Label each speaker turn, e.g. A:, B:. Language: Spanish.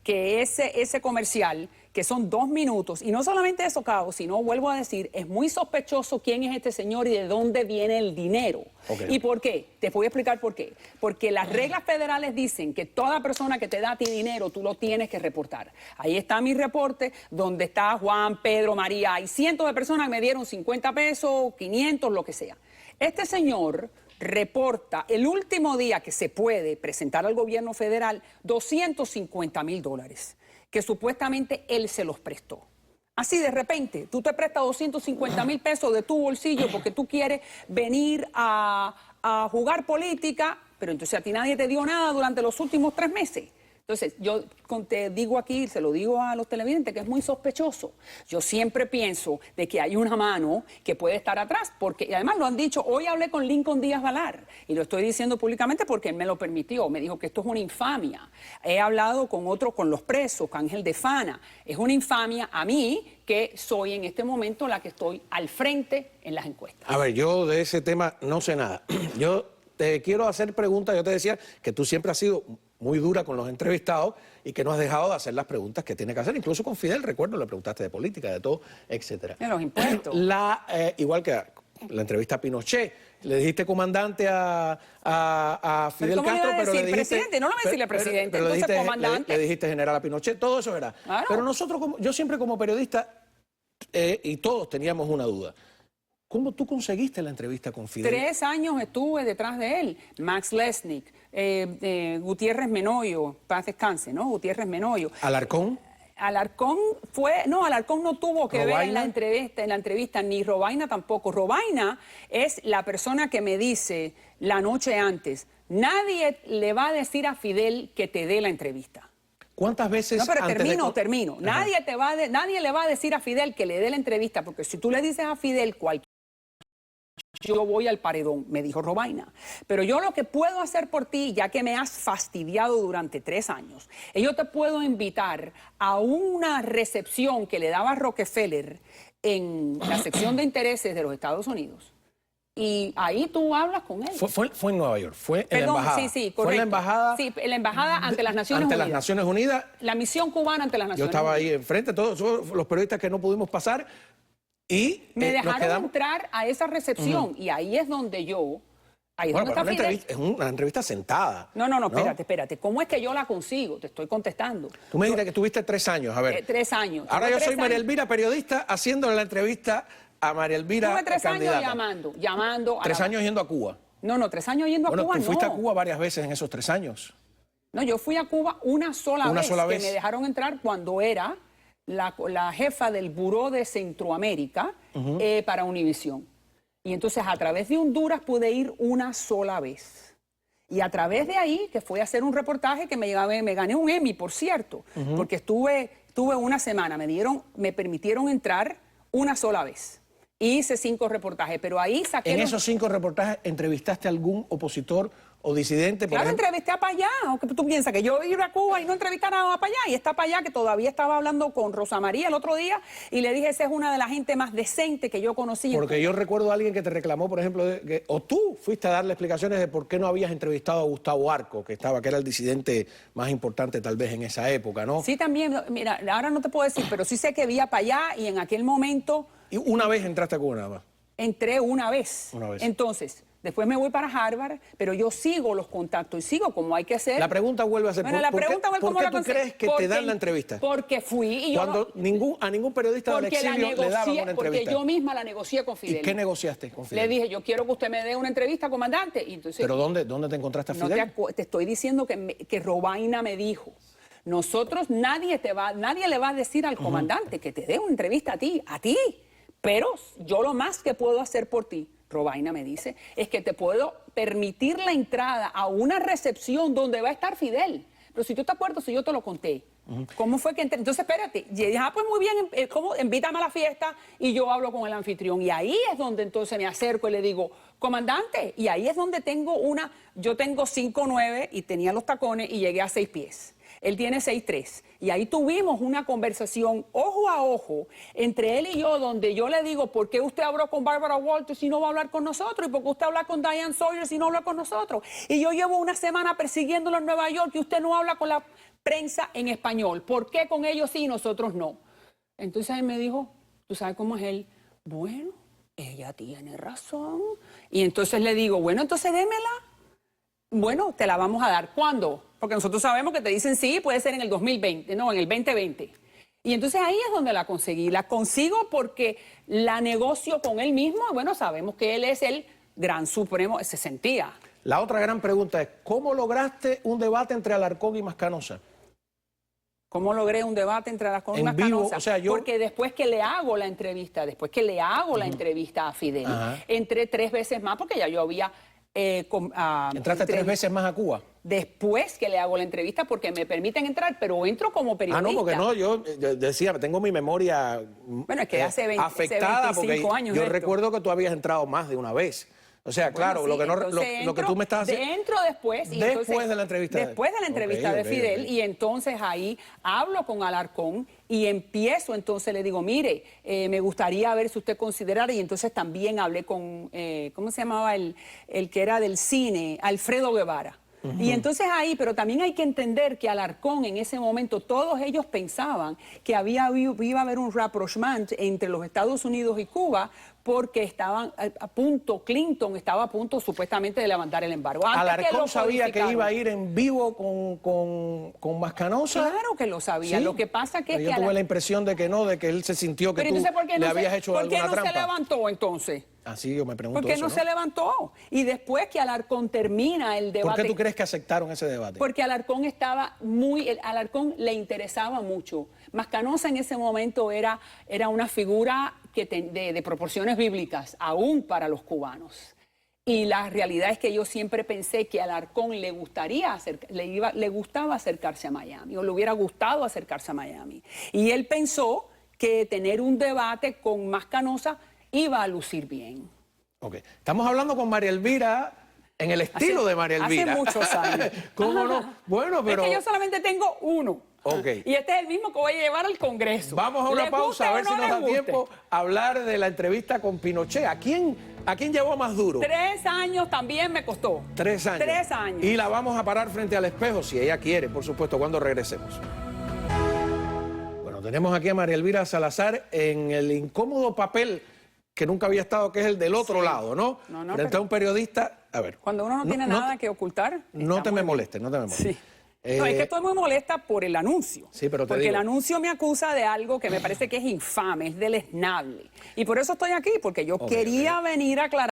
A: que ese comercial, que son 2 minutos, y no solamente eso, Cabo, sino, vuelvo a decir, es muy sospechoso quién es este señor y de dónde viene el dinero.
B: Okay.
A: ¿Y por qué? Te voy a explicar por qué. Porque las reglas federales dicen que toda persona que te da a ti dinero, tú lo tienes que reportar. Ahí está mi reporte, donde está Juan, Pedro, María. Hay cientos de personas que me dieron 50 pesos, 500, lo que sea. Este señor reporta el último día que se puede presentar al gobierno federal $250,000, que supuestamente él se los prestó. Así de repente, tú te prestas 250,000 pesos de tu bolsillo porque tú quieres venir a jugar política, pero entonces a ti nadie te dio nada durante los últimos 3 meses. Entonces, yo te digo aquí, se lo digo a los televidentes, que es muy sospechoso. Yo siempre pienso de que hay una mano que puede estar atrás, porque, y además lo han dicho, hoy hablé con Lincoln Díaz Valar, y lo estoy diciendo públicamente porque él me lo permitió, me dijo que esto es una infamia. He hablado con los presos, con Ángel de Fana, es una infamia a mí, que soy en este momento la que estoy al frente en las encuestas.
B: A ver, yo de ese tema no sé nada. Yo te quiero hacer preguntas, yo te decía que tú siempre has sido muy dura con los entrevistados y que no has dejado de hacer las preguntas que tiene que hacer, incluso con Fidel, recuerdo, le preguntaste de política, de todo, etcétera.
A: De los impuestos.
B: Igual que la entrevista a Pinochet, le dijiste comandante a Fidel Castro, pero le dijiste...
A: presidente, no lo voy a decirle presidente, entonces
B: dijiste,
A: comandante.
B: le dijiste general a Pinochet, todo eso era.
A: Claro.
B: Pero nosotros, yo siempre como periodista, y todos teníamos una duda. ¿Cómo tú conseguiste la entrevista con Fidel?
A: 3 años estuve detrás de él. Max Lesnick, Gutiérrez Menoyo, paz descanse, ¿no? Gutiérrez Menoyo.
B: ¿Alarcón?
A: Alarcón Alarcón no tuvo que ver en la entrevista, ni Robaina tampoco. Robaina es la persona que me dice la noche antes, nadie le va a decir a Fidel que te dé la entrevista.
B: ¿Cuántas veces?
A: No, pero
B: antes
A: termino. Nadie le va a decir a Fidel que le dé la entrevista, porque si tú le dices a Fidel yo voy al paredón, me dijo Robaina. Pero yo lo que puedo hacer por ti, ya que me has fastidiado durante 3 años, yo te puedo invitar a una recepción que le daba Rockefeller en la sección de intereses de los Estados Unidos. Y ahí tú hablas con él.
B: Fue en Nueva York, fue en la embajada.
A: Sí, correcto.
B: Fue en la embajada.
A: Sí, en la embajada ante las Naciones Unidas.
B: Ante las Naciones Unidas.
A: La misión cubana ante las Naciones Unidas.
B: Yo estaba ahí enfrente, todos los periodistas que no pudimos pasar. Y
A: me dejaron entrar a esa recepción y ahí es donde yo... Ahí es donde está Fidel.
B: Es una entrevista sentada.
A: No, espérate. ¿Cómo es que yo la consigo? Te estoy contestando.
B: Tú me dijiste que estuviste 3 años, a ver.
A: 3 años.
B: Ahora yo soy María Elvira, periodista, haciéndole la entrevista a María Elvira,
A: Tuve 3 años llamando.
B: 3 años yendo a Cuba.
A: No, 3 años yendo a Cuba,
B: tú fuiste a Cuba varias veces en esos 3 años.
A: No, yo fui a Cuba una sola vez. Que me dejaron entrar cuando era la jefa del Buró de Centroamérica para Univisión. Y entonces a través de Honduras pude ir una sola vez. Y a través de ahí, que fui a hacer un reportaje que me gané un Emmy, por cierto, porque estuve una semana, me permitieron entrar una sola vez. Hice 5 reportajes, pero ahí saqué...
B: ¿En esos 5 reportajes entrevistaste a algún opositor o disidente?
A: Claro, entrevisté a Payá. ¿O tú piensas que yo iba a Cuba y no entrevistar a Payá? Y está Payá, que todavía estaba hablando con Rosa María el otro día, y le dije, esa es una de las gente más decente que yo conocí.
B: Porque yo recuerdo a alguien que te reclamó, por ejemplo, o tú fuiste a darle explicaciones de por qué no habías entrevistado a Gustavo Arco, que era el disidente más importante tal vez en esa época, ¿no?
A: Sí, también. Mira, ahora no te puedo decir, pero sí sé que vi a Payá y en aquel momento...
B: ¿Y una vez entraste a Cuba nada más?
A: Entré una vez.
B: Entonces,
A: después me voy para Harvard, pero yo sigo los contactos y sigo como hay que hacer.
B: La pregunta vuelve a ser,
A: bueno,
B: ¿por qué tú crees que te dan la entrevista?
A: Porque fui y yo...
B: Cuando a ningún periodista del exilio le daban una entrevista.
A: Porque yo misma la negocié con Fidel.
B: ¿Y qué negociaste con Fidel?
A: Le dije, yo quiero que usted me dé una entrevista, comandante. Y entonces,
B: ¿pero dónde te encontraste a Fidel?
A: Te estoy diciendo que Robaina me dijo, nadie le va a decir al comandante que te dé una entrevista a ti. Pero yo lo más que puedo hacer por ti, Robaina me dice, es que te puedo permitir la entrada a una recepción donde va a estar Fidel. Pero si tú te acuerdas, si yo te lo conté, ¿cómo fue que entré? Entonces, espérate, pues muy bien, invítame a la fiesta y yo hablo con el anfitrión. Y ahí es donde entonces me acerco y le digo, comandante, y ahí es donde yo tengo 5'9" y tenía los tacones y llegué a 6 pies. Él tiene 6'3". Y ahí tuvimos una conversación ojo a ojo entre él y yo, donde yo le digo, ¿por qué usted habló con Barbara Walters si no va a hablar con nosotros? ¿Y por qué usted habla con Diane Sawyer si no habla con nosotros? Y yo llevo una semana persiguiéndolo en Nueva York y usted no habla con la prensa en español. ¿Por qué con ellos sí y nosotros no? Entonces él me dijo, ¿tú sabes cómo es él? Bueno, ella tiene razón. Y entonces le digo, bueno, entonces démela. Bueno, te la vamos a dar. ¿Cuándo? Porque nosotros sabemos que te dicen sí, puede ser en el 2020, no, en el 2020. Y entonces ahí es donde la conseguí. La consigo porque la negocio con él mismo. Y bueno, sabemos que él es el gran supremo, se sentía.
B: La otra gran pregunta es, ¿cómo lograste un debate entre Alarcón y Mascanosa?
A: ¿Cómo logré un debate entre las cosas
B: En vivo,
A: Mascanosa?
B: o sea, yo...
A: Porque después que le hago la entrevista, a Fidel, entré 3 veces más porque ya yo había...
B: ¿Entraste 3 veces más a Cuba?
A: Después que le hago la entrevista porque me permiten entrar, pero entro como periodista.
B: Ah, no, porque no, yo decía, tengo mi memoria
A: bueno, es que hace 20,
B: afectada,
A: hace 25
B: porque
A: años
B: yo
A: esto.
B: recuerdo que tú habías entrado más de una vez. O sea, claro,
A: Bueno,
B: sí, lo que tú me estás haciendo...
A: Entro después. Y
B: después de la entrevista.
A: Después de la entrevista de Fidel. Y entonces ahí hablo con Alarcón y empiezo, entonces le digo, mire, me gustaría ver si usted considerara. Y entonces también hablé con, ¿cómo se llamaba? El que era del cine, Alfredo Guevara. Y entonces ahí, pero también hay que entender que Alarcón en ese momento, todos ellos pensaban que iba a haber un rapprochement entre los Estados Unidos y Cuba porque estaban a punto, Clinton estaba a punto supuestamente de levantar el embargo.
B: ¿Alarcón sabía que iba a ir en vivo con Mascanosa?
A: Claro que lo sabía.
B: ¿Sí?
A: Lo que pasa que
B: Yo tuve la impresión de que no, de que él se sintió que
A: pero
B: tú
A: entonces, ¿por qué
B: le
A: no
B: habías hecho
A: ¿por
B: alguna
A: qué no
B: trampa.
A: se levantó entonces?
B: Así yo me pregunto
A: ¿Por qué
B: eso,
A: no se levantó? Y después que Alarcón termina el debate...
B: ¿Por qué tú crees que aceptaron ese debate?
A: Porque Alarcón Alarcón le interesaba mucho. Mascanosa en ese momento era una figura de proporciones bíblicas, aún para los cubanos. Y la realidad es que yo siempre pensé que a Alarcón le gustaba acercarse a Miami, o le hubiera gustado acercarse a Miami. Y él pensó que tener un debate con Mascanosa iba a lucir bien.
B: Ok. Estamos hablando con María Elvira en el estilo de María Elvira.
A: Hace muchos años.
B: ¿Cómo no? Bueno, pero...
A: Es que yo solamente tengo uno.
B: Ok.
A: Y este es el mismo que voy a llevar al Congreso.
B: Vamos a una pausa a ver si nos da tiempo a hablar de la entrevista con Pinochet. ¿A quién llevó más duro?
A: 3 años también me costó.
B: 3 años.
A: 3 años.
B: Y la vamos a parar frente al espejo, si ella quiere, por supuesto, cuando regresemos. Bueno, tenemos aquí a María Elvira Salazar en el incómodo papel que nunca había estado, que es el del otro lado, ¿no? Frente a un periodista, a ver.
A: Cuando uno no tiene nada que ocultar.
B: No te me molestes, no te me molestes.
A: Sí. No, es que estoy muy molesta por el anuncio.
B: Sí, pero
A: porque el anuncio me acusa de algo que me parece que es infame, es deleznable. Y por eso estoy aquí, porque yo quería venir a aclarar.